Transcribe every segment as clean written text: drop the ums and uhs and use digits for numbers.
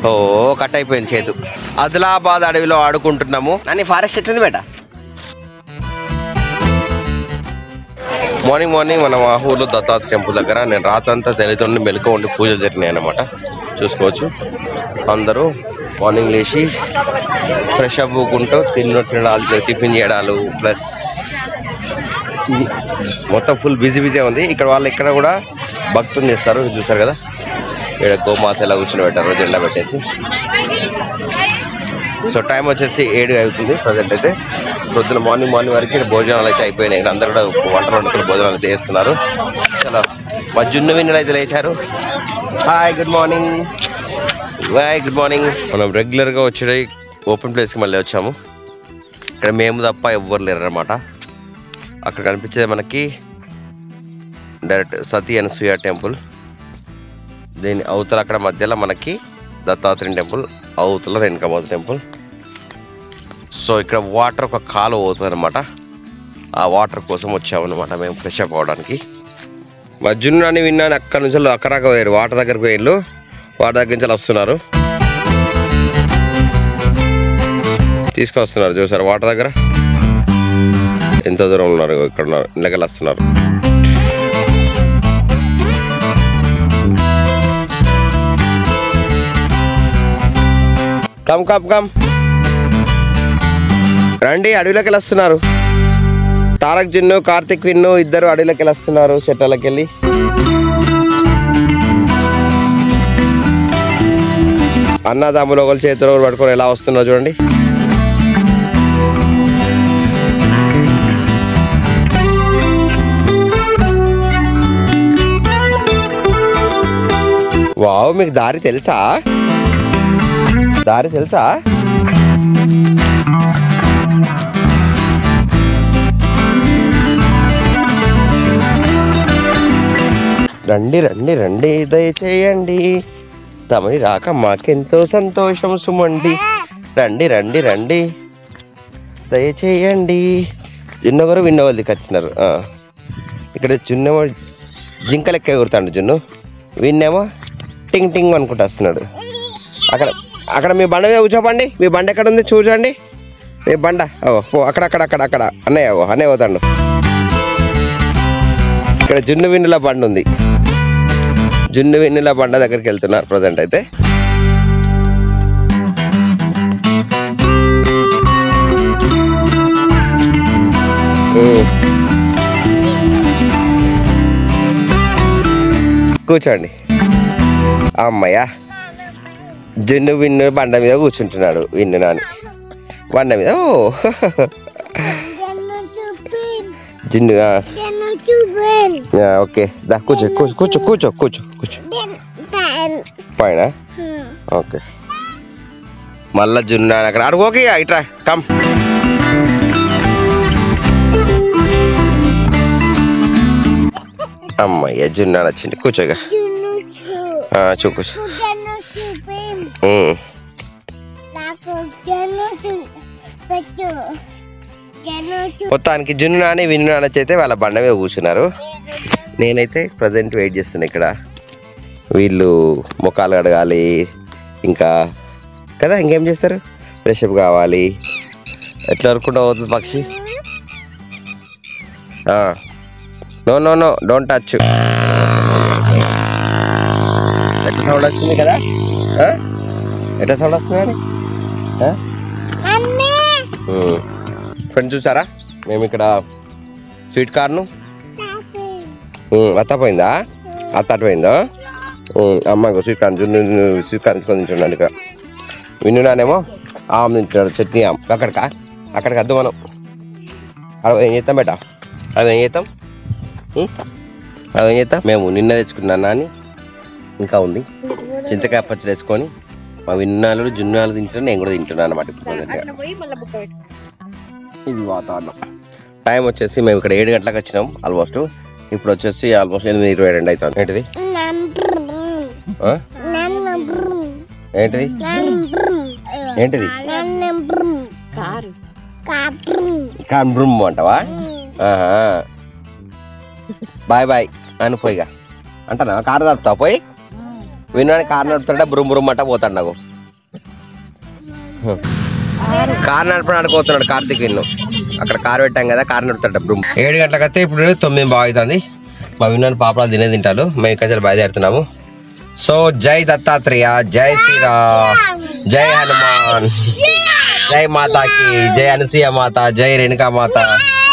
ఓ cut అయిపోయింది చేతు. ఆదిలాబాద్ అడవిలో ఆడుకుంటున్నాము. అని ఫారెస్ట్ ఎట్లుంది బేట? మార్నింగ్ మన మా ఊర్లో దత్తాత్రేయ టెంపుల్ దగ్గర నేను రాత్రంతా తెలియదు మెలకు ఉండి పూజలు జరిగినాయి అన్నమాట. చూసుకోవచ్చు. అందరూ మార్నింగ్ లేచి ఫ్రెష్ అవ్వుకుంటూ తినడాలు టిఫిన్ చేయడాలు ప్లస్ మొత్తం ఫుల్ బిజీ ఉంది. ఇక్కడ వాళ్ళు ఇక్కడ కూడా భక్తులు చేస్తారు. చూసారు కదా, ఇక్కడ గోమాత ఎలా కూర్చొని పెట్టారు జెండా పెట్టేసి. సో టైం వచ్చేసి 7 అవుతుంది ప్రజెంట్ అయితే. పొద్దున మార్నింగ్ వరకు భోజనాలు అయితే అయిపోయినాయి. అందరూ కూడా వంటలు వండుకుని భోజనాలు అయితే చేస్తున్నారు. చాలా మా జున్ను విన్నులు అయితే లేచారు. Hi good morning. మనం రెగ్యులర్గా వచ్చే ఓపెన్ ప్లేస్కి మళ్ళీ వచ్చాము. ఇక్కడ మేము తప్ప ఎవ్వరు లేరు అనమాట. అక్కడ కనిపించేది మనకి డైరెక్ట్ సతీ అనసూయ టెంపుల్. దీని అవతల అక్కడ మధ్యలో మనకి దత్తాత్రేయ టెంపుల్, అవతల రేణుకామాత టెంపుల్. సో ఇక్కడ వాటర్ ఒక కాలువ అవుతుంది అనమాట. ఆ వాటర్ కోసం వచ్చామన్నమాట మేము ఫ్రెష్ అప్ అవడానికి. మజ్జును అని విన్నాను, అక్కడ నుంచి అక్కడాక పోయారు, వాటర్ దగ్గరకు పోయిళ్ళు. వాటర్ దగ్గర నుంచి వస్తున్నారు, తీసుకొస్తున్నారు. చూసారు వాటర్ దగ్గర ఎంత దూరం ఉన్నారు. ఇక్కడ ఉన్నారు, ఇళ్ళకెళ్ళి వస్తున్నారు. కమ్ రండి, అడవిలోకి వెళ్ళి వస్తున్నారు. తారక్ జున్ను, కార్తిక్ విన్ను ఇద్దరు అడవిలోకి వెళ్ళి వస్తున్నారు, చెట్లకి వెళ్ళి. అన్నదమ్ములు ఒకరు చేతిలో పట్టుకొని ఎలా వస్తున్నారు చూడండి. వావ్, మీకు దారి తెలుసా? రండి దయచేయండి, తమని రాక మాకెంతో సంతోషం సుమండి. రండి దయచేయండి. జున్నగారు విన్నవాళ్ళు వచ్చినారు. ఇక్కడ జున్నేమో జింక లెక్క ఎగురుతాడు జున్ను, విన్నేమో టింగ్ టింగ్ అనుకుంటూ వస్తున్నాడు. అక్కడ మీ బండ మీద కూర్చోపండి. మీ బండ ఎక్కడ ఉంది చూడండి. మీ బండ అక్కడ అన్నయ్య పోతాడు. ఇక్కడ జున్ను విన్నుల బండ ఉంది. జున్ను విన్నుల బండ దగ్గరికి వెళ్తున్నారు ప్రజెంట్ అయితే. కూర్చోండి. అమ్మయ్య, జున్ను విన్ను బండ మీద కూర్చుంటున్నాడు. విన్ను నాని బండ మీద. ఓ జున్ను ఓకే, దా కూర్చో పైన. ఓకే, మళ్ళా జున్ను అక్కడ అడుగోకి ఇట్రా కమ్. అమ్మయ్య, జున్ను వచ్చింది. కూర్చోగా కూర్చో. మొత్తానికి జున్ను నాని విన్ను నాని అయితే వాళ్ళ బండ మీద కూర్చున్నారు. నేనైతే ప్రజెంట్ వెయిట్ చేస్తున్నా ఇక్కడ. వీళ్ళు ముఖాలు కడగాలి ఇంకా కదా, ఇంకేం చేస్తారు, ఫ్రెష్ అప్ కావాలి. ఎట్లా అనుకుంటా అవుతుంది పక్షి. No don't touch. ఎట్లా సౌండ్ వచ్చింది కదా, ఎట్లా సౌండ్ వస్తుంది. ఫ్రెండ్స్ చూసారా, మేము ఇక్కడ స్వీట్ కార్ను అత్తపోయిందా, అత్తపోయిందా అమ్మ. స్వీట్ కార్న్ స్వీట్ కార్న్ తీసుకొని తింటున్నాను ఇక్కడ. విన్నునానేమో ఆమె తింటున్నాడు, చట్నీ ఆమె. అక్కడికి వద్దు మనం. అవి ఏం చేస్తాం బేట, అదేం చేస్తాం మేము నిన్న తెచ్చుకున్నాను అని ఇంకా ఉంది. చింతకాయ పచ్చడి వేసుకొని మా విన్నాలు జున్నాలు తింటున్నా, నేను కూడా తింటున్నాను అనమాట. ఇది వాతావరణం. టైం వచ్చేసి మేము ఇక్కడ 7 గంటలకు వచ్చినాం ఆల్మోస్ట్. ఇప్పుడు వచ్చేసి ఆల్మోస్ట్ 8:22 అవుతుంది. ఏంటిది కాన్ బ్రూమ్ అంటావా? బాయ్ అని పోయిగా అంటానా? కారు తప్పుతావు పోయి వినడానికి కారు నడుపుతాడ బురుమ్ బురుమ్ అంట పోతాడు నాకు. కారు నడపడానికి పోతున్నాడు కార్తీక్. విన్ను అక్కడ కారు పెట్టాం కదా, కారు నడుపుతాడ బురుమ్. 7 గంటలకైతే ఇప్పుడు 9 బాగా అవుతుంది. మా విన్నాను పాపలు తింటారు. మేము ఇక్కడ బయలుదేరుతున్నాము. సో జై దత్తాత్రేయ, జై శ్రీరామ్, జై హనుమాన్, జై మాతాకి, జై అనసూయ మాత, జై రేణుకా మాత,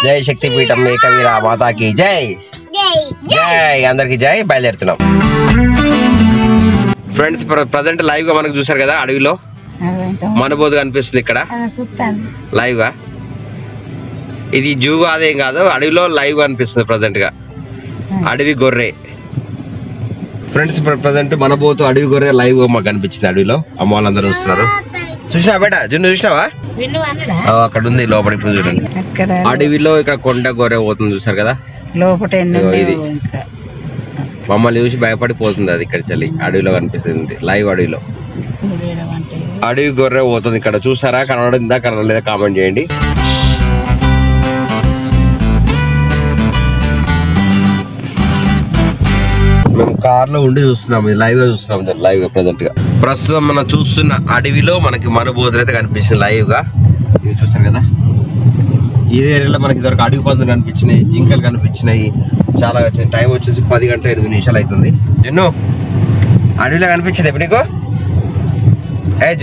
జై శక్తిపీఠం ఏకవీర మాతాకి జై. జై అందరికి జై. బయలుదేరుతున్నాం ఫ్రెండ్స్. ప్రజెంట్ లైవ్ గా మనకు చూసారు కదా, అడవిలో మనబోధ కనిపిస్తుంది ఇక్కడ లైవ్ గా. ఇది జూ అదేం కాదు, అడవిలో లైవ్ గా అనిపిస్తుంది ప్రజెంట్ గా. అడవి గొర్రె ఫ్రెండ్స్. ప్రజెంట్ మనబోతు అడవి గొర్రె లైవ్ గా మాకు కనిపించింది అడవిలో. అమ్మ వాళ్ళందరూ చూస్తున్నారు. చూసినా బేట జున్ను చూసినావా? అక్కడ ఉంది లోపల. ఇప్పుడు చూడండి అడవిలో ఇక్కడ కొండ గొర్రె పోతుంది చూసారు కదా లోపల. ఇది మమ్మల్ని చూసి భయపడిపోతుంది అది. ఇక్కడ చలి అడవిలో కనిపిస్తుంది లైవ్. అడవిలో అడవి గొర్రె పోతుంది ఇక్కడ. చూసారా? కనబడిందా కనబడలేదా కామెంట్ చేయండి. మేము కార్ లో ఉండి చూస్తున్నాం, లైవ్ గా చూస్తున్నాం. లైవ్ గా ప్రజెంట్ గా ప్రస్తుతం మనం చూస్తున్న అడవిలో మనకి మనబోధులు అయితే కనిపిస్తుంది లైవ్ గా. ఇవి చూసారు కదా, ఈ ఏరియాలో మనకి ఇదివరకు అడవి పందులు కనిపించినాయి, జింకలు కనిపించినాయి. చాలా టైం వచ్చేసి 10 గంటల 8 నిమిషాలు అవుతుంది. జున్ను అడవిలో కనిపించింది ఎప్పుడు నీకు?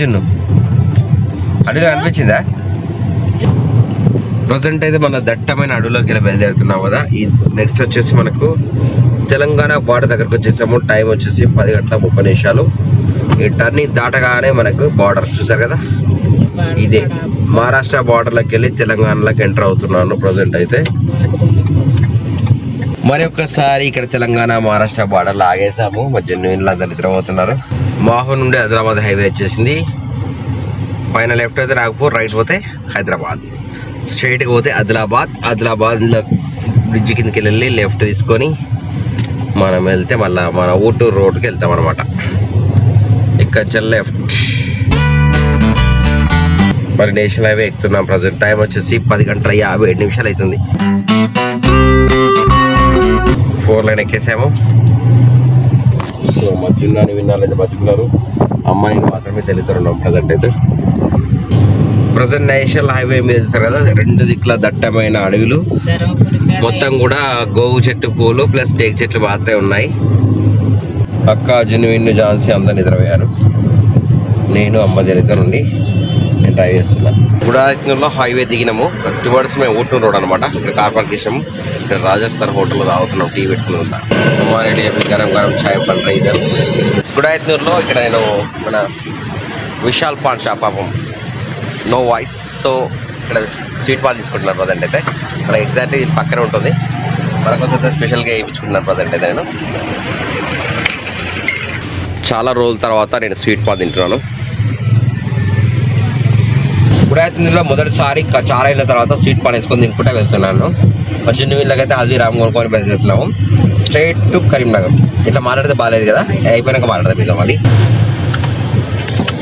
జున్ను అడవిలో కనిపించిందా? ప్రజెంట్ అయితే మన దట్టమైన అడవిలోకి వెళ్ళి బయలుదేరుతున్నాం కదా. ఈ నెక్స్ట్ వచ్చేసి మనకు తెలంగాణ బార్డర్ దగ్గరకు వచ్చేసాము. టైం వచ్చేసి 10 గంటల 30 నిమిషాలు. ఈ టర్నింగ్ దాటగానే మనకు బార్డర్ చూసారు కదా, ఇదే మహారాష్ట్ర బార్డర్లోకి వెళ్ళి తెలంగాణలోకి ఎంటర్ అవుతున్నాను ప్రజెంట్ అయితే. మరి ఒక్కసారి ఇక్కడ తెలంగాణ మహారాష్ట్ర బార్డర్లో ఆగేసాము. మధ్య అందరు నిద్రపోతున్నారు. మాహో నుండి ఆదిలాబాద్ హైవే వచ్చేసింది. పైన లెఫ్ట్ అయితే నాగపూర్, రైట్ పోతే హైదరాబాద్, స్ట్రైట్గా పోతే ఆదిలాబాద్. ఆదిలాబాద్లో బ్రిడ్జ్ కిందకి వెళ్ళి లెఫ్ట్ తీసుకొని మనం వెళ్తే మళ్ళీ మన ఊటూరు రోడ్కి వెళ్తాం అనమాట. ఇక్కడ లెఫ్ట్ మరి నేషనల్ హైవే ఎక్కుతున్నాం. ప్రజెంట్ టైం వచ్చేసి 10 గంటల 57 నిమిషాలు అవుతుంది. 4 లైన్ ఎక్కేసాము. సో మధ్యలో విన్నారైతే బతుకున్నారు. అమ్మాయిని మాత్రమే తెలుగుతున్నాం ప్రజెంట్ అయితే. ప్రజెంట్ నేషనల్ హైవే మీద చూసారు కదా, 2 దిక్కుల దట్టమైన అడవులు. మొత్తం కూడా గోవు చెట్టు పూలు ప్లస్ టేక్ చెట్లు మాత్రమే ఉన్నాయి. అక్క జున్ను విన్ను ఝాన్సీ అందరు నిద్రపోయారు. నేను అమ్మ జరిగితే నుండి నేను డ్రైవ్ చేస్తున్నా. గుడాయత్నూరులో హైవే దిగినాము. టువర్డ్స్ మేము ఊట్నూరు రోడ్ అనమాట. ఇక్కడ కార్ పార్క్ చేసాము. ఇక్కడ రాజస్థాన్ హోటల్లో తాగుతున్నాం, టీ పెట్టుకుని. రెడీ అయిపోయి గరం గరం ఛాయ్ పంట ఇద్దరు. గుడాయత్నూరులో ఇక్కడ నేను మన విశాల్ పాన్ షాప్ పాపం నో వాయిస్. సో ఇక్కడ స్వీట్ పాన్ తీసుకుంటున్నాను ప్రజెంట్ అయితే. ఇక్కడ ఎగ్జాక్ట్లీ ఇది పక్కనే ఉంటుంది. మనకు స్పెషల్గా వేయించుకుంటున్నాను ప్రజెంట్ అయితే. నేను చాలా రోజుల తర్వాత నేను స్వీట్ పాన్ తింటున్నాను. గుడాయత్నూరులో మొదటిసారి చాలా అయిన తర్వాత స్వీట్ పాన్ వేసుకొని తినుకుంటే వెళ్తున్నాను. చిన్న వీళ్ళకైతే హల్దీరామ్ కొనుక్కొని వెళ్తున్నాము. Straight to Karimnagar. ఇట్లా మాట్లాడితే బాగాలేదు కదా, అయిపోయినాక మాట్లాడదాం మీతో. మళ్ళీ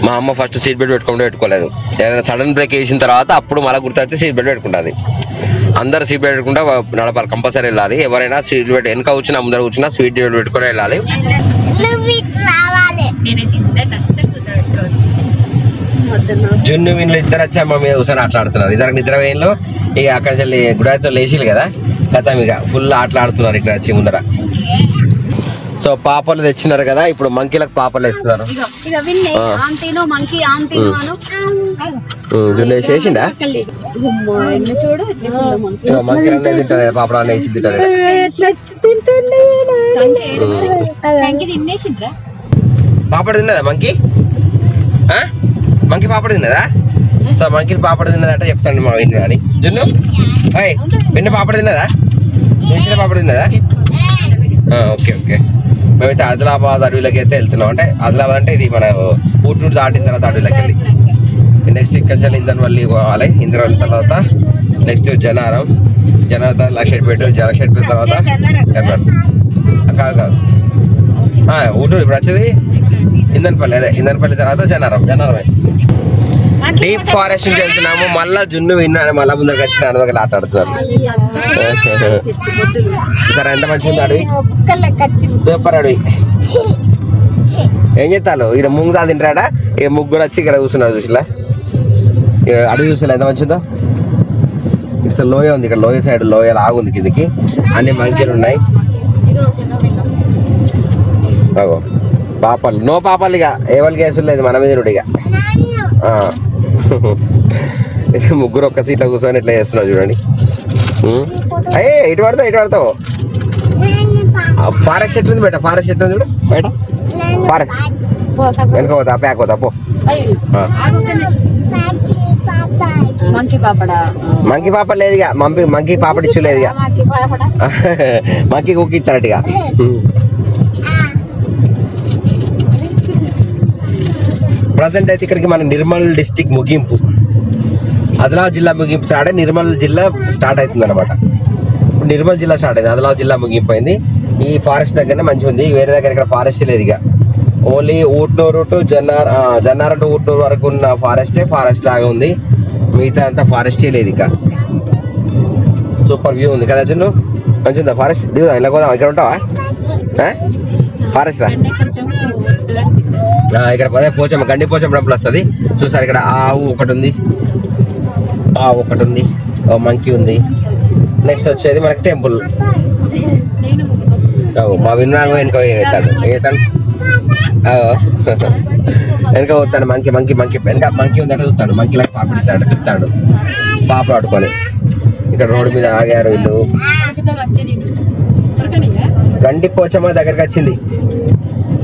మా అమ్మ ఫస్ట్ సీట్ బెల్ట్ పెట్టుకోలేదు. ఏదైనా సడన్ బ్రేక్ వేసిన తర్వాత అప్పుడు మళ్ళీ గుర్తొచ్చి సీట్ బెల్ట్ పెట్టుకుంటుంది. అందరు సీట్ బెల్ట్ పెట్టుకుంటే నడపాలి, కంపల్సరీ వెళ్ళాలి. ఎవరైనా సీట్ బెల్ట్ వెనక కూర్చున్నా ముందర కూర్చున్నా సీట్ బెల్ట్ పెట్టుకుని వెళ్ళాలి. జున్ను వీళ్ళు ఇద్దరు వచ్చి అమ్మ మీద ఒకసారి ఆటలాడుతున్నారు. ఇద్దరు నిద్ర వేయంలో ఇక అక్కడ చెల్లి గుడాయితో లేచిలు కదా, కథ ఇక ఫుల్ ఆటలాడుతున్నారు ఇక్కడ వచ్చి ముందర. సో పాపలు తెచ్చినారు కదా, ఇప్పుడు మంకీలకు పాపలు వేస్తున్నారు. జున్ను వేసేసిండా? మంకీ అన్నీ తింటారు, పాపలు అన్నీ వేసి తింటారు. పాపడు తిన్నదా మంకీ? మంకీ పాపడు తిన్నదా? సో మంకీలు పాపడు తిన్నదంటే చెప్తాండి మా విన్ను అని. జున్ను విన్ను పాపడు తిన్నదా? వేసిన పాపడు తిన్నదా? Okay okay. మేమైతే ఆదిలాబాద్ అడవిలోకి అయితే వెళ్తున్నాం. అంటే ఆదిలాబాద్ అంటే ఇది మన ఊటూరు దాటిన తర్వాత అడవిలోకి వెళ్ళి నెక్స్ట్ ఇక్కడ ఇందర్వల్లి పోవాలి. ఇందర్వల్లి తర్వాత నెక్స్ట్ జనారం, జనారం లక్షపేట, లక్షపేట తర్వాత కాదు ఊటూరు. ఇప్పుడు వచ్చేది ఇందన్పల్లి. అదే ఇందన్పల్లి తర్వాత జనారం. జనారమే డీప్ ఫారెస్ట్ నుంచి వెళ్తున్నాము. మళ్ళా జున్ను విన్నాను, మళ్ళా ముందరికి వచ్చిన అడవికి ఆటాడుతున్నారు. సరే ఎంత మంచిగా ఉంది అడవి, సూపర్ అడవి. ఏం చేస్తాను ఇక్కడ ముంగుదా తింటాడా ఇక ముగ్గురు వచ్చి ఇక్కడ కూర్చున్నారు చూసిలా అడుగు చూసిలా ఎంత మంచిదో ఇట్స్ లోయ ఉంది ఇక్కడ లోయ సైడ్ లోయ లాగుంది కిందికి అన్ని మంకీలు ఉన్నాయి పాపాలు నో పాపాలు ఇక ఎవరికి కేసులు లేదు మన మీద ఇక ముగ్గురు ఒక్క సీట్లో కూర్చొని ఇట్లా చేస్తున్నావు చూడండి అయ్యే ఇటు పడతావు ఫారెస్ట్ చెట్లు ఉంది బయట ఫారెస్ట్ చెట్లు ఉంది చూడు బయట ఫారెస్ట్ వెనక పోతా ప్యాక్ పోతా పో మంకీ పాప లేదు ఇక మంకీ పాపడి ఇచ్చు లేదు ఇక మంకీ కుక్కి ఇస్తారట ఇక ప్రజెంట్ అయితే ఇక్కడికి మన నిర్మల్ డిస్టిక్ ముగింపు ఆదిలాబాద్ జిల్లా ముగింపు స్టార్ట్ అయ్యి నిర్మల్ జిల్లా స్టార్ట్ అవుతుంది అనమాట ఇప్పుడు నిర్మల్ జిల్లా స్టార్ట్ అయింది ఆదిలాబాద్ జిల్లా ముగింపు అయింది ఈ ఫారెస్ట్ దగ్గరనే మంచిగా ఉంది వేరే దగ్గర ఇక్కడ ఫారెస్ట్ లేదు ఇక only Utnoor to Jannaram to Utnoor వరకు ఉన్న ఫారెస్ట్ లాగా ఉంది మిగతా అంతా ఫారెస్టే లేదు ఇక సూపర్ వ్యూ ఉంది కదా చిన్ను మంచిగా ఉందా ఫారెస్ట్ దిగుదా ఇలా పోదాం ఇక్కడ ఉంటావా ఫారెస్ట్ రా ఇక్కడ పదే పోచమ్మ గండి పోచమ్మ టెంపుల్ వస్తుంది చూసారు ఇక్కడ ఆవు ఒకటి ఉంది మంకీ ఉంది నెక్స్ట్ వచ్చేది మనకి టెంపుల్ మా విన్నాను వెనుక పోతాడు మంకీ వెనక మంకీ ఉందంటే చూస్తాడు మంకీలకు పాపిస్తాడు పిస్తాడు పాప ఆడుకొని ఇక్కడ రోడ్డు మీద ఆగారు వీళ్ళు గండి పోచమ్మ దగ్గరికి వచ్చింది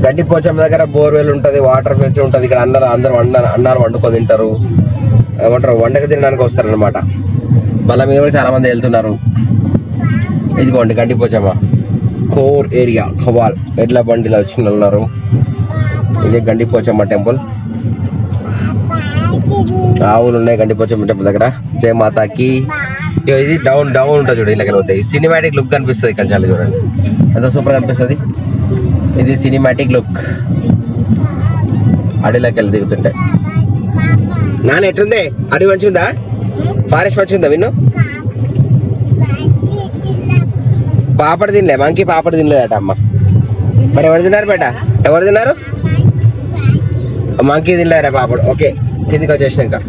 గడ్డి పోచమ్మ దగ్గర బోర్వెల్ ఉంటుంది వాటర్ ఫెసిలిటీ ఉంటుంది ఇక్కడ అందరూ అన్నారు వండుకొని తింటారు ఏమంటారు వండక తినడానికి వస్తారు అనమాట మళ్ళీ మీరు కూడా చాలా మంది వెళ్తున్నారు ఇదిగోండి గడ్డి పోచమ్మ కోర్ ఏరియా ఖవాల్ ఎడ్ల బండిలో వచ్చిన ఉన్నారు ఇదే గండి పోచమ్మ టెంపుల్ ఆవులు ఉన్నాయి గండి పోచమ్మ టెంపుల్ దగ్గర జయ మాతాకి ఇది డౌన్ ఉంటుంది చూడండి ఇలా అవుతాయి సినిమాటిక్ లుక్ కనిపిస్తుంది ఇక్కడ చాలా చూడండి ఎంత సూపర్ కనిపిస్తుంది ఇది సినిమాటిక్ లుక్ అడవిలోకి వెళ్ళి దిగుతుంటే నాన్న ఎట్లుంది అడవి మంచిగా ఉందా ఫారెస్ట్ మంచిగా ఉందా విన్ను పాపడ తినలే మంకీ పాపడ తినలేదట అమ్మ మరి ఎవరు తిన్నారు బేట ఎవరు తిన్నారు మంకీ తినలేరా పాపడు ఓకే కిందికి వచ్చేసినాక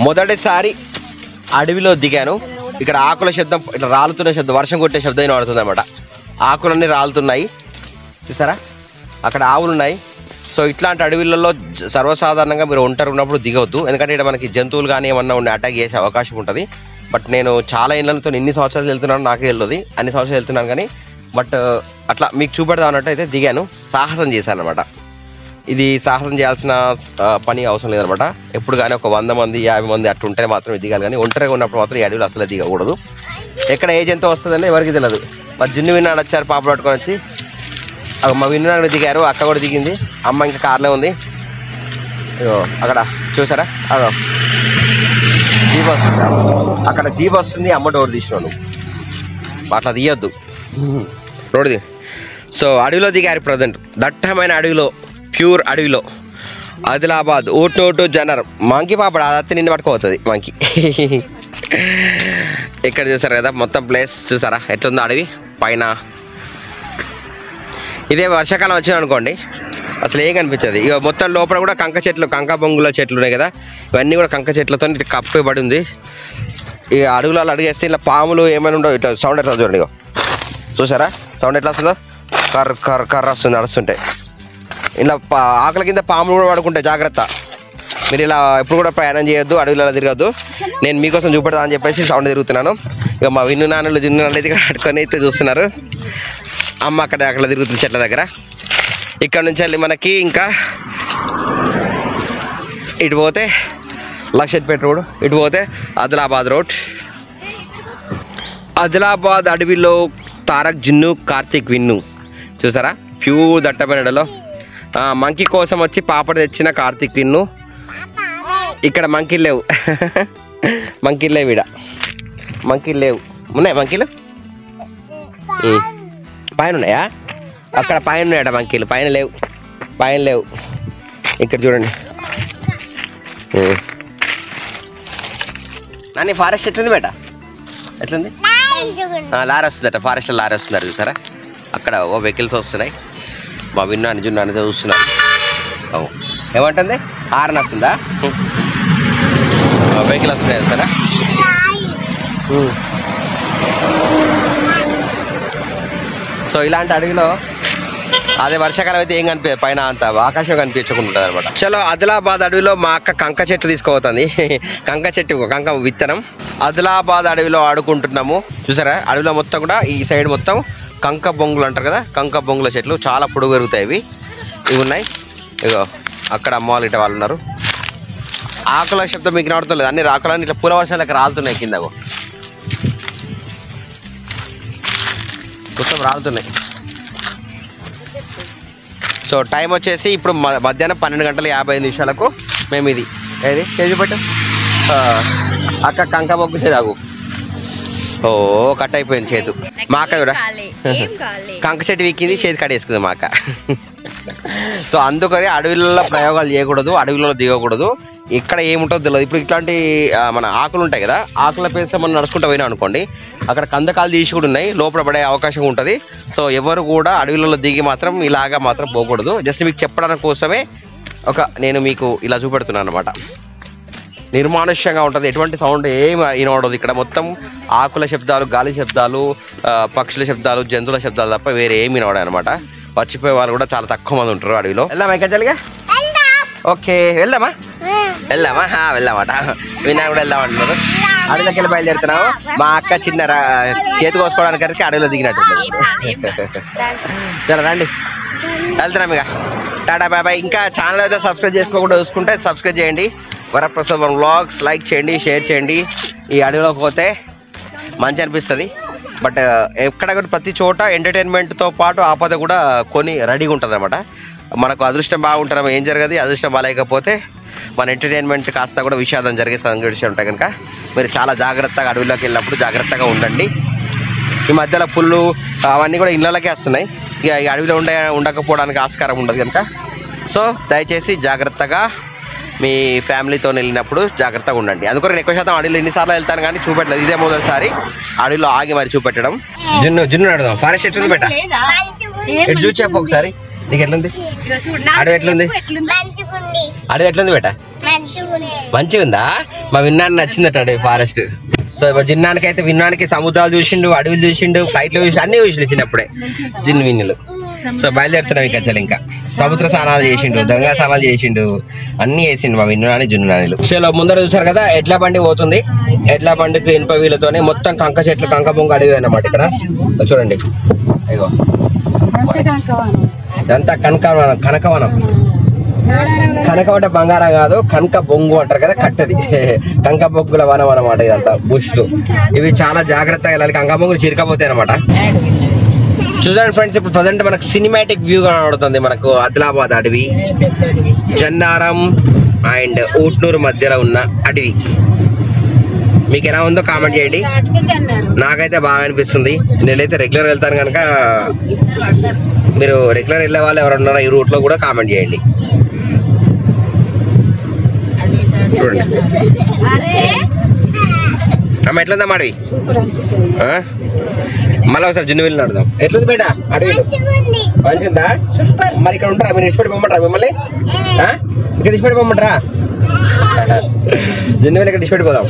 మొదటిసారి అడవిలో దిగాను ఇక్కడ ఆకుల శబ్దం ఇట్లా రాలుతున్న శబ్దం వర్షం కొట్టే శబ్దం వినబడుతుంది అనమాట ఆకులన్నీ రాలుతున్నాయి చూసారా అక్కడ ఆవులు ఉన్నాయి సో ఇట్లాంటి అడవిలలో సర్వసాధారణంగా మీరు ఒంటరి ఉన్నప్పుడు దిగవద్దు ఎందుకంటే ఇక్కడ మనకి జంతువులు కానీ ఏమన్నా ఉండి అటాక్ చేసే అవకాశం ఉంటుంది బట్ నేను చాలా ఇళ్లతో ఎన్ని సంవత్సరాలు వెళ్తున్నాను నాకే తెలియదు అన్ని సంవత్సరాలు వెళ్తున్నాను కానీ బట్ అట్లా మీకు చూపెడదాం అన్నట్టు అయితే దిగాను సాహసం చేశాను అనమాట ఇది సాహసం చేయాల్సిన పని అవసరం లేదనమాట ఎప్పుడు కానీ ఒక 100 మంది 50 మంది అట్లా ఉంటే మాత్రం దిగాలి కానీ ఒంటరిగా ఉన్నప్పుడు మాత్రం ఈ అడవిలో అసలు దిగకూడదు ఎక్కడ ఏ జంతువు వస్తుందని ఎవరికి తెలియదు మరి జున్ను విన్నాడు వచ్చారు పాప పట్టుకొని వచ్చి మా విన్నాడు దిగారు అక్క కూడా దిగింది అమ్మ ఇంకా కార్లో ఉంది అక్కడ చూసారా జీప్ వస్తుంది అక్కడ జీప్ వస్తుంది అమ్మ డోర్ తీసినాను అట్లా తీయొద్దు రోడ్డు సో అడవిలో దిగారు ప్రజెంట్ దట్టమైన అడవిలో ప్యూర్ అడవిలో ఆదిలాబాద్ ఊటు జనర్ మంకీ పాపడ అదత్తి నిన్ను పట్టుకోపోతుంది మంకీ ఇక్కడ చూసారు కదా మొత్తం ప్లేస్ చూసారా ఎట్లుందో అడవి పైన ఇదే వర్షాకాలం వచ్చింది అనుకోండి అసలు ఏం కనిపించదు ఇక మొత్తం లోపల కూడా కంక బొంగుల చెట్లు ఉన్నాయి కదా ఇవన్నీ కూడా కంక చెట్లతో ఇట్లా కప్పబడి ఉంది ఈ అడుగులలో అడిగేస్తే ఇలా పాములు ఏమైనా ఉండవు ఇట్లా సౌండ్ ఎట్లా చూడండి చూసారా సౌండ్ ఎట్లా వస్తుందో కర్ర కర్ర కర్ర వస్తుంది నడుస్తుంటే ఇలా ఆకలి కింద పాములు కూడా పడుకుంటాయి జాగ్రత్త మీరు ఇలా ఎప్పుడు కూడా ప్రయాణం చేయొద్దు అడవులలో తిరగద్దు నేను మీకోసం చూపెడతా అని చెప్పేసి సౌండ్ తిరుగుతున్నాను ఇక మా విన్ను నాన్నలు జిన్ను నాన్నలు అయితే ఇక్కడ పట్టుకొని అయితే చూస్తున్నారు అమ్మ అక్కడ తిరుగుతుంది చెట్ల దగ్గర ఇక్కడ నుంచి వెళ్ళి మనకి ఇంకా ఇటు పోతే లక్షట్పేట రోడ్ ఇటు పోతే ఆదిలాబాద్ రోడ్ ఆదిలాబాద్ అడవిలో తారక్ జిన్ను కార్తీక్ విన్ను చూసారా ప్యూర్ దట్టపనడలో మంకీ కోసం వచ్చి పాపడ తెచ్చిన కార్తీక్ విన్ను ఇక్కడ మంకీలు లేవు మంకీలు లేవు ఇక్కడ మంకీలు లేవు ఉన్నాయి మంకీలు పైన ఉన్నాయా అక్కడ పైన ఉన్నాయట మంకీలు పైన లేవు ఇక్కడ చూడండి నాని ఫారెస్ట్ ఎట్లుంది బేట ఎట్లుంది లారీ వస్తుందట ఫారెస్ట్లో లారీ వస్తున్నారు చూసారా అక్కడ ఓ వెహికల్స్ వస్తున్నాయి మా విన్నాను జున్నాను చూస్తున్నారు ఏమంటుంది? హార్న్ వస్తుందా? వెహికల్ వస్తున్నాయి కదా. సో ఇలాంటి అడవిలో అదే వర్షాకాలం అయితే ఏం కనిపించదు, పైన అంత ఆకాశం కనిపించకుండా అనమాట. చలో ఆదిలాబాద్ అడవిలో మా అక్క కంక చెట్టు తీసుకుపోతుంది. కంక చెట్టు, కంక విత్తనం. ఆదిలాబాద్ అడవిలో ఆడుకుంటున్నాము. చూసారా, అడవిలో మొత్తం కూడా ఈ సైడ్ మొత్తం కంక బొంగులు అంటారు కదా, కంక బొంగుల చెట్లు చాలా పొడుగు పెరుగుతాయి. ఇవి ఉన్నాయి. ఇగో అక్కడ అమ్మ వాళ్ళు ఇట వాళ్ళు ఉన్నారు. ఆకుల శబ్దం మీకు నడుతుంది, అన్ని ఆకులన్నీ ఇట్లా పూల వర్షాలు ఇక్కడ రాలుతున్నాయి, కిందకు మొత్తం రాలుతున్నాయి. సో టైం వచ్చేసి ఇప్పుడు మధ్యాహ్నం 12:55 మేము ఇది ఏది చేసి పెట్టు అక్క కంక బొగ్గు చేదాగు. ఓ కట్ అయిపోయింది చేతు. మా అక్క కూడా కంక చెట్టు వీక్కింది, చేతి కట్టేసుకుంది మా అక్క. సో అందుకని అడవిలలో ప్రయోగాలు చేయకూడదు, అడవిలో దిగకూడదు. ఇక్కడ ఏముంటుందో తెలియదు. ఇప్పుడు ఇట్లాంటి మన ఆకులు ఉంటాయి కదా, ఆకుల పేస మనం నడుచుకుంటూ పోయినా అనుకోండి, అక్కడ కందకాలు తీసి కూడా ఉన్నాయి, లోపల పడే అవకాశం ఉంటుంది. సో ఎవరు కూడా అడవిలలో దిగి మాత్రం ఇలాగా మాత్రం పోకూడదు. జస్ట్ మీకు చెప్పడానికి కోసమే నేను మీకు ఇలా చూపెడుతున్నాను అనమాట. నిర్మానుష్యంగా ఉంటుంది, ఎటువంటి సౌండ్ ఏమి వినబడదు. ఇక్కడ మొత్తం ఆకుల శబ్దాలు, గాలి శబ్దాలు, పక్షుల శబ్దాలు, జంతువుల శబ్దాలు తప్ప వేరే ఏమి వినబడాయి అనమాట. వచ్చిపోయే వాళ్ళు కూడా చాలా తక్కువ మంది ఉంటారు అడవిలో. వెళ్దామా ఇక్కడ జరిగా? ఓకే వెళ్దామా వెళ్దామట. విన్నా కూడా వెళ్దామంటున్నారు. అడవిలోకి వెళ్ళి బయలుదేరుతున్నాము. మా అక్క చిన్న చేతి కోసుకోవడానికి అడవిలో దిగినట్టు. సరే రండి, వెళ్తున్నాం ఇక. Ta-ta bye bye. ఇంకా ఛానల్ అయితే సబ్స్క్రైబ్ చేసుకోకుండా చూసుకుంటే సబ్స్క్రైబ్ చేయండి. వరప్రసాద్ వ్లాగ్స్ లైక్ చేయండి, షేర్ చేయండి. ఈ అడవిలోకి పోతే మంచి అనిపిస్తుంది. బట్ ఎక్కడ ప్రతి చోట ఎంటర్టైన్మెంట్తో పాటు ఆపద కూడా కొని రెడీగా ఉంటుంది అనమాట. మనకు అదృష్టం బాగుంటాం ఏం జరగదు, అదృష్టం బాగాలేకపోతే మన ఎంటర్టైన్మెంట్ కాస్త కూడా విషాదం జరిగే సంఘటన ఉంటాయి. కనుక మీరు చాలా జాగ్రత్తగా అడవిలోకి వెళ్ళినప్పుడు జాగ్రత్తగా ఉండండి. ఈ మధ్యలో పుల్లు అవన్నీ కూడా ఇళ్ళకే వస్తున్నాయి. ఇక ఈ అడవిలో ఉండకపోవడానికి ఆస్కారం ఉండదు కనుక సో దయచేసి జాగ్రత్తగా మీ ఫ్యామిలీతో వెళ్ళినప్పుడు జాగ్రత్తగా ఉండండి. అందుకని నేను ఎక్కువ శాతం అడవిలో ఎన్నిసార్లు వెళ్తాను కానీ చూపెట్టలేదు, ఇదే మొదటిసారి అడవిలో ఆగి మరి చూపెట్టడం. జున్ను అడుగుదాం. ఫారెస్ట్ ఎట్లుంది బెట్ట? ఎటు చూసి చెప్పు ఒకసారి, నీకు ఎట్లుంది అడవి? ఎట్లుంది అడవి? ఎట్లుంది బెట్ట? మంచిగా ఉందా? మా విన్నానికి నచ్చిందట అడవి, ఫారెస్ట్. సో జిన్నానికి అయితే విన్నానికి సముద్రాలు చూసిండు, అడవిలు చూసిండు, ఫ్లైట్లు చూసి అన్ని చూసిండు చిన్నప్పుడే జిన్ను విన్నులు. సో బయలుదేరుతున్నాం ఇక. చలు ఇంకా సముద్ర స్నానాలు చేసిండు, గంగా స్నానాలు చేసిండు, అన్ని చేసిండు మా విన్నునాని జున్నునానిలు. చలో ముందర చూసారు కదా ఎడ్ల బండి పోతుంది. ఎడ్ల బండికి ఇనుప వీళ్ళతోనే మొత్తం కంక చెట్లు, కంక బొంగు అడవి అన్నమాట. ఇక్కడ చూడండి, ఇగో ఇదంతా కనకవనం. కనకం అంటే బంగారం కాదు, కనక బొంగు అంటారు కదా, కట్టది. కంక బొగ్గుల వనం అనమాట. ఇదంతా బుష్లు. ఇవి చాలా జాగ్రత్తగా వెళ్ళాలి, కంక బొంగులు చిరకపోతాయి అనమాట. చూడండి ఫ్రెండ్స్, ఇప్పుడు ప్రజెంట్ మనకు సినిమాటిక్ వ్యూ కనబడుతుంది. మనకు ఆదిలాబాద్ అడవి, జన్నారం అండ్ ఊట్నూరు మధ్యలో ఉన్న అడవి. మీకు ఎలా ఉందో కామెంట్ చేయండి. నాకైతే బాగా అనిపిస్తుంది. నేనైతే రెగ్యులర్ వెళ్తాను కనుక మీరు రెగ్యులర్ వెళ్ళే వాళ్ళు ఎవరు ఉన్నారో ఈ రూట్లో కూడా కామెంట్ చేయండి. చూడండి అమ్మ ఎట్లుందమ్మా అడవి? మళ్ళీ ఒకసారి జున్ను వెళ్ళి అడుగుదాం. ఎట్లుంది బేట అడవి? మంచిగా. మరి ఇక్కడ ఉంటారా? మీరు ఇష్టపడి పొమ్మంటారా మిమ్మల్ని? ఇక్కడ ఇష్టపడి పొమ్మంటారా? జున్ను వెళ్ళి ఇక్కడ ఇష్టపడి పోదాం.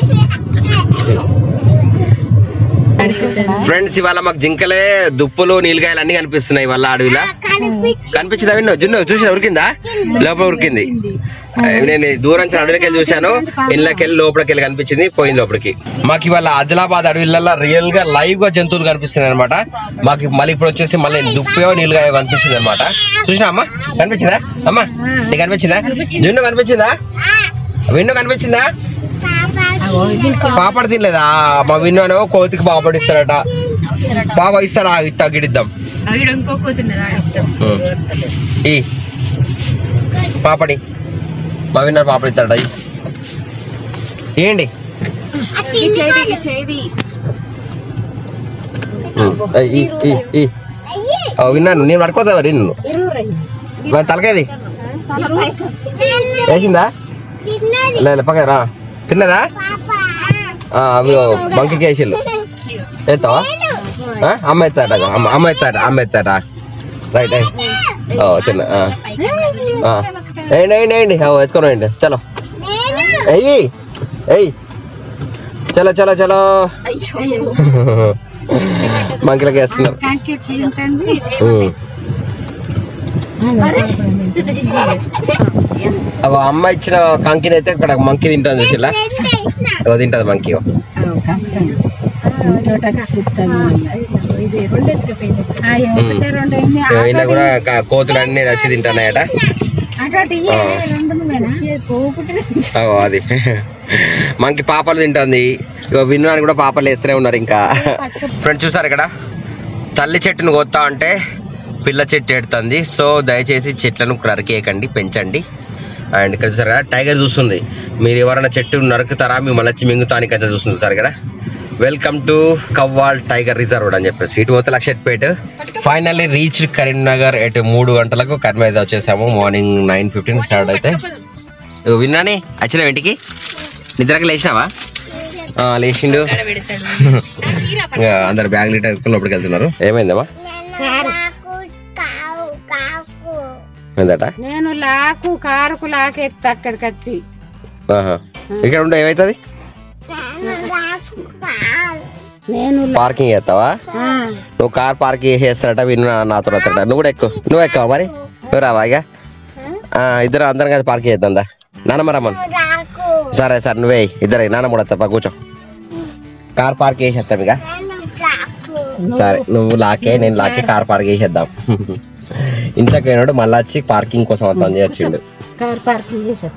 ఫ్రెండ్స్ ఇవాళ మాకు జింకలే, దుప్పులు, నీలకాయలు అన్ని కనిపిస్తున్నాయి ఇవాళ అడవిలో. కనిపించిందా విన్ను? జున్ను చూసిన ఉరికిందా? లోపల ఉరికింది. నేను దూరం నుంచి అడవిలోకి వెళ్ళి చూశాను, ఇళ్ళకి వెళ్ళి లోపలికి వెళ్ళి కనిపించింది, పోయింది లోపలికి. మాకు ఇవాళ ఆదిలాబాద్ అడవిలలో రియల్ గా లైవ్ గా జంతువులు కనిపిస్తున్నాయి అనమాట. మాకు మళ్ళీ ఇప్పుడు వచ్చేసి మళ్ళీ దుప్పయో నీళ్ళగాయో కనిపిస్తుంది అనమాట. చూసినా అమ్మా? కనిపించిందా అమ్మా? నీకు కనిపించిందా? జున్ను కనిపించిందా? విన్ను కనిపించిందా? పాపడ తినలేదా? మా విన్నాను కోతికి పాపడ ఇస్తారట. బాబా ఇస్తారా? ఇస్తా గిడిద్దాం. ఈ పాపడి మా విన్నారు పాపడ ఇస్తారట. ఏంటి విన్నాను నేను పడుకోతా నిన్ను. తలకేది వేసిందా? లేదు పక్క రా. తిన్నదా? అవి బంకి వేసిళ్ళు. ఎత్తావా? అమ్మ ఎత్తాట, అమ్మ ఎత్తాట, అమ్మ ఎత్తాట. రైట్ తిన్నా. వేయండి వేయండి వేయండి వేసుకొని వేయండి చలో ఎయ్యి ఎయ్యి చలో చలో చలో మంకిలకి వేస్తున్నారు అమ్మ ఇచ్చిన కంకిని అయితే ఇక్కడ మంకి తింటాను చూసిలా తింటది మంకి ఇలా కూడా కోతులు అన్ని నచ్చి తింటానాయట అది మంకి పాపలు తింటుంది విన్నాను కూడా పాపలు వేస్తూనే ఉన్నారు ఇంకా ఫ్రెండ్స్ చూసారు ఇక్కడ తల్లి చెట్టును కొత్తా అంటే పిల్ల చెట్టు ఎడుతుంది సో దయచేసి చెట్లను నరికేయకండి పెంచండి అండ్ ఇక్కడ చూసారు కదా టైగర్ చూస్తుంది మీరు ఎవరైనా చెట్టు నరుకుతారా మిమ్మల్ని వచ్చి మింగుతానికి అయితే చూస్తుంది సార్ ఇక్కడ welcome to Kawal tiger reserve అని చెప్పేసి ఇటు పోతే లక్షట్పేట ఫైనల్లీ రీచ్ కరీంనగర్ ఎటు 3 గంటలకు కరీంనగర్ వచ్చేసాము మార్నింగ్ 9:15 స్టార్ట్ అయితే విన్నాని వచ్చినావు ఇంటికి నిద్రకి లేచినావా లేచిండు అందరు బ్యాగ్ లీటర్ వేసుకుని లోపలికి వెళ్తున్నారు ఏమైందమ్మా ఏందట నేను లాకు కారుకు లాకెత్తా అక్కడికి వచ్చి ఇక్కడ ఉండే ఏమైతుంది నేను పార్కింగ్ చేస్తావా నువ్వు కార్ పార్కింగ్ చేస్తాడట విను నాతో వస్తాడ నువ్వు కూడా ఎక్కువ నువ్వు ఎక్కువ మరి నువ్వు రావా ఇక ఇద్దరు అందరం కలిసి పార్కింగ్ చేద్దాందా నాన్నమ్మ రమ్మను సరే సార్ నువ్వే ఇద్దరు నాన్నమ్మ కూడా వస్తా కూర్చో కార్ పార్క్ చేసేస్తాం ఇక సరే నువ్వు లాకే నేను లాకే కార్ పార్క్ చేసేద్దాం ఇంట్లోకి అయినాడు మళ్ళీ వచ్చి పార్కింగ్ కోసం అంతా వచ్చిండు కార్ పార్కింగ్ చేసా